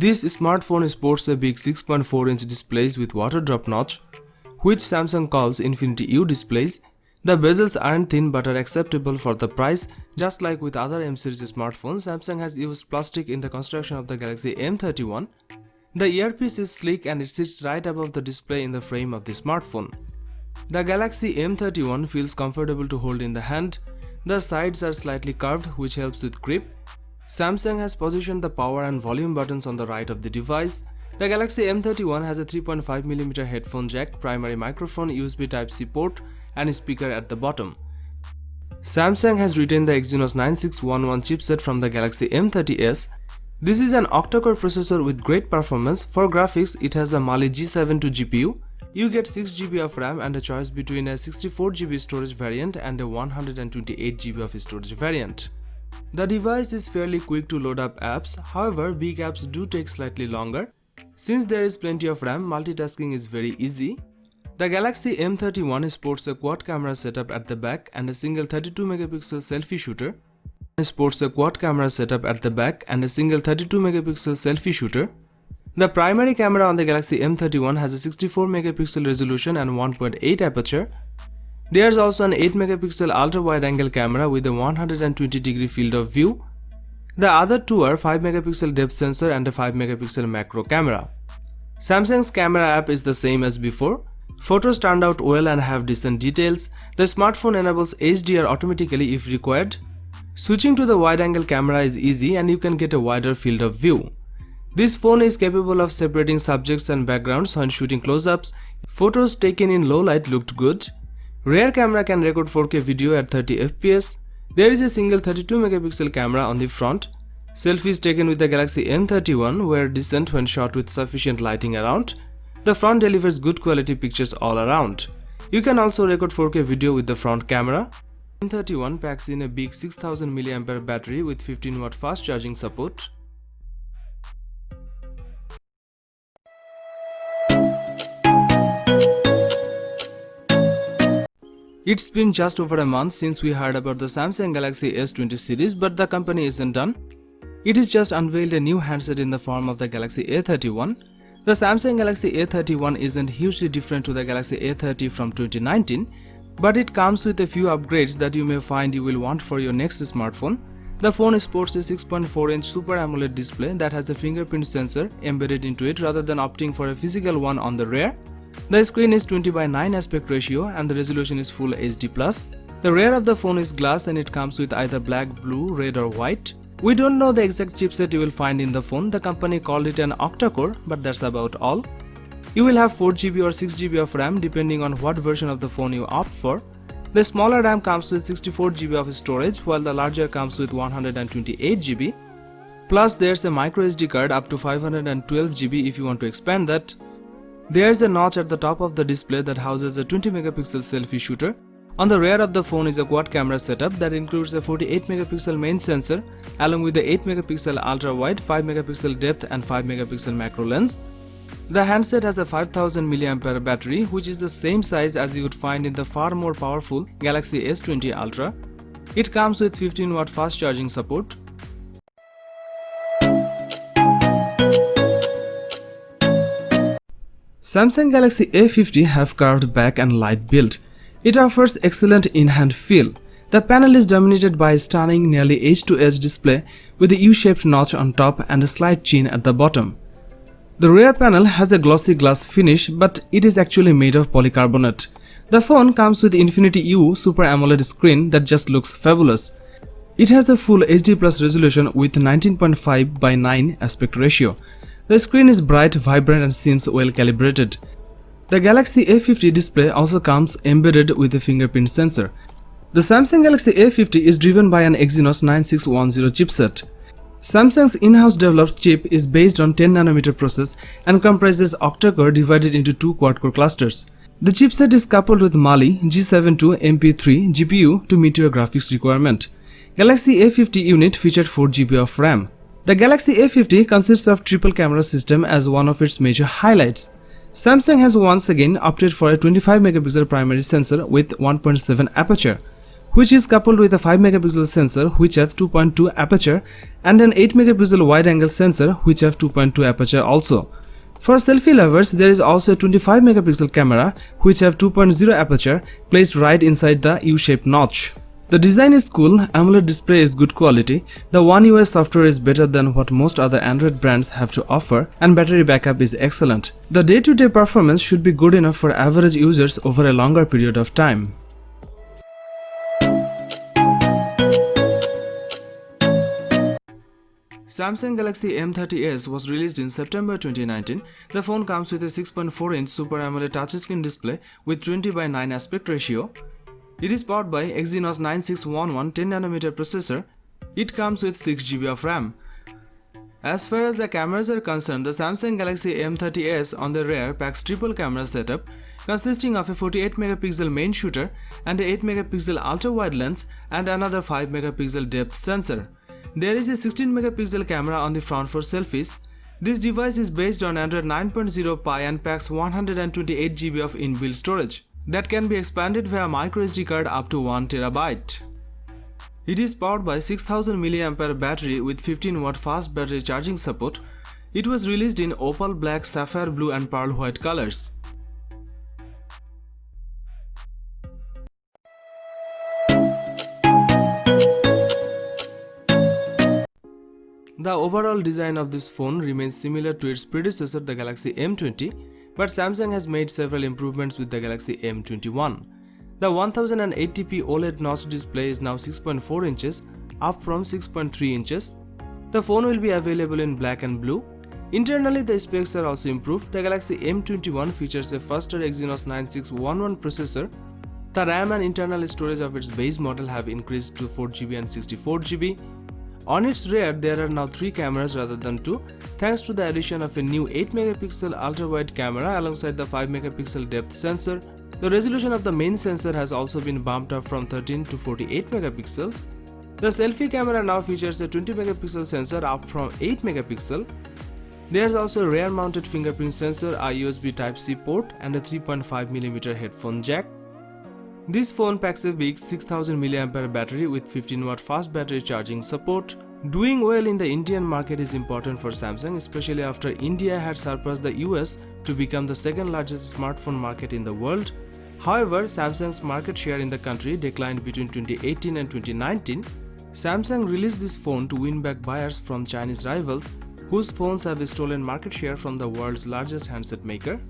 This smartphone sports a big 6.4-inch display with water drop notch, which Samsung calls Infinity U displays. The bezels aren't thin but are acceptable for the price. Just like with other M series smartphones, Samsung has used plastic in the construction of the Galaxy M31. The earpiece is sleek and it sits right above the display in the frame of the smartphone. The Galaxy M31 feels comfortable to hold in the hand. The sides are slightly curved, which helps with grip. Samsung has positioned the power and volume buttons on the right of the device. The Galaxy M31 has a 3.5mm headphone jack, primary microphone, USB Type-C port and a speaker at the bottom. Samsung has retained the Exynos 9611 chipset from the Galaxy M30s. This is an octa-core processor with great performance. For graphics, it has the Mali G72 GPU. You get 6GB of RAM and a choice between a 64GB storage variant and a 128GB of storage variant. The device is fairly quick to load up apps, however big apps do take slightly longer. Since there is plenty of RAM, multitasking is very easy. The Galaxy M31 sports a quad camera setup at the back and a single 32MP selfie shooter. The primary camera on the Galaxy M31 has a 64MP resolution and 1.8 aperture. There's also an 8MP ultra-wide-angle camera with a 120° field of view. The other two are 5MP depth sensor and a 5MP macro camera. Samsung's camera app is the same as before. Photos turned out well and have decent details. The smartphone enables HDR automatically if required. Switching to the wide-angle camera is easy and you can get a wider field of view. This phone is capable of separating subjects and backgrounds when shooting close-ups. Photos taken in low light looked good. Rear camera can record 4K video at 30fps. There is a single 32MP camera on the front. Selfies taken with the Galaxy M31 were decent when shot with sufficient lighting around. The front delivers good quality pictures all around. You can also record 4K video with the front camera. M31 packs in a big 6000mAh battery with 15W fast charging support. It's been just over a month since we heard about the Samsung Galaxy S20 series, but the company isn't done. It has just unveiled a new handset in the form of the Galaxy A31. The Samsung Galaxy A31 isn't hugely different to the Galaxy A30 from 2019, but it comes with a few upgrades that you may find you will want for your next smartphone. The phone sports a 6.4-inch Super AMOLED display that has a fingerprint sensor embedded into it rather than opting for a physical one on the rear. The screen is 20:9 aspect ratio and the resolution is Full HD+. The rear of the phone is glass and it comes with either black, blue, red or white. We don't know the exact chipset you will find in the phone. The company called it an octa-core, but that's about all. You will have 4GB or 6GB of RAM depending on what version of the phone you opt for. The smaller RAM comes with 64GB of storage while the larger comes with 128GB. Plus there's a microSD card up to 512GB if you want to expand that. There's a notch at the top of the display that houses a 20MP selfie shooter. On the rear of the phone is a quad camera setup that includes a 48MP main sensor along with the 8MP ultra-wide, 5MP depth and 5MP macro lens. The handset has a 5000mAh battery, which is the same size as you would find in the far more powerful Galaxy S20 Ultra. It comes with 15W fast charging support. Samsung Galaxy A50 have curved back and light build. It offers excellent in-hand feel. The panel is dominated by a stunning nearly edge-to-edge display with a U-shaped notch on top and a slight chin at the bottom. The rear panel has a glossy glass finish, but it is actually made of polycarbonate. The phone comes with Infinity U Super AMOLED screen that just looks fabulous. It has a Full HD+ resolution with 19.5:9 aspect ratio. The screen is bright, vibrant and seems well calibrated. The Galaxy A50 display also comes embedded with a fingerprint sensor. The Samsung Galaxy A50 is driven by an Exynos 9610 chipset. Samsung's in-house developed chip is based on 10nm process and comprises octa-core divided into two quad-core clusters. The chipset is coupled with Mali G72 MP3 GPU to meet your graphics requirement. Galaxy A50 unit featured 4GB of RAM. The Galaxy A50 consists of triple camera system as one of its major highlights. Samsung has once again opted for a 25MP primary sensor with 1.7 aperture. which is coupled with a 5 megapixel sensor which have 2.2 aperture and an 8 megapixel wide angle sensor which have 2.2 aperture also. For selfie lovers, there is also a 25 megapixel camera which have 2.0 aperture placed right inside the U-shaped notch. The design is cool, AMOLED display is good quality, the One UI software is better than what most other Android brands have to offer, and battery backup is excellent. The day-to-day performance should be good enough for average users over a longer period of time. Samsung Galaxy M30s was released in September 2019. The phone comes with a 6.4-inch Super AMOLED touchscreen display with 20:9 aspect ratio. It is powered by Exynos 9611 10nm processor. It comes with 6GB of RAM. As far as the cameras are concerned, the Samsung Galaxy M30s on the rear packs triple camera setup consisting of a 48 megapixel main shooter and a 8 megapixel ultra-wide lens and another 5 megapixel depth sensor. There is a 16 megapixel camera on the front for selfies. This device is based on Android 9.0 Pie and packs 128GB of inbuilt storage that can be expanded via microSD card up to 1 TB. It is powered by 6000 mAh battery with 15W fast battery charging support. It was released in opal black, sapphire blue and pearl white colors. The overall design of this phone remains similar to its predecessor, the Galaxy M20, but Samsung has made several improvements with the Galaxy M21. The 1080p OLED notch display is now 6.4 inches, up from 6.3 inches. The phone will be available in black and blue. Internally, the specs are also improved. The Galaxy M21 features a faster Exynos 9611 processor. The RAM and internal storage of its base model have increased to 4GB and 64GB. On its rear, there are now 3 cameras rather than 2, thanks to the addition of a new 8 megapixel ultra-wide camera alongside the 5 megapixel depth sensor. The resolution of the main sensor has also been bumped up from 13 to 48 megapixels. The selfie camera now features a 20 megapixel sensor up from 8 megapixel. There is also a rear-mounted fingerprint sensor, a USB Type-C port and a 3.5mm headphone jack. This phone packs a big 6000 mAh battery with 15W fast battery charging support. Doing well in the Indian market is important for Samsung, especially after India had surpassed the US to become the second largest smartphone market in the world. However, Samsung's market share in the country declined between 2018 and 2019. Samsung released this phone to win back buyers from Chinese rivals, whose phones have stolen market share from the world's largest handset maker.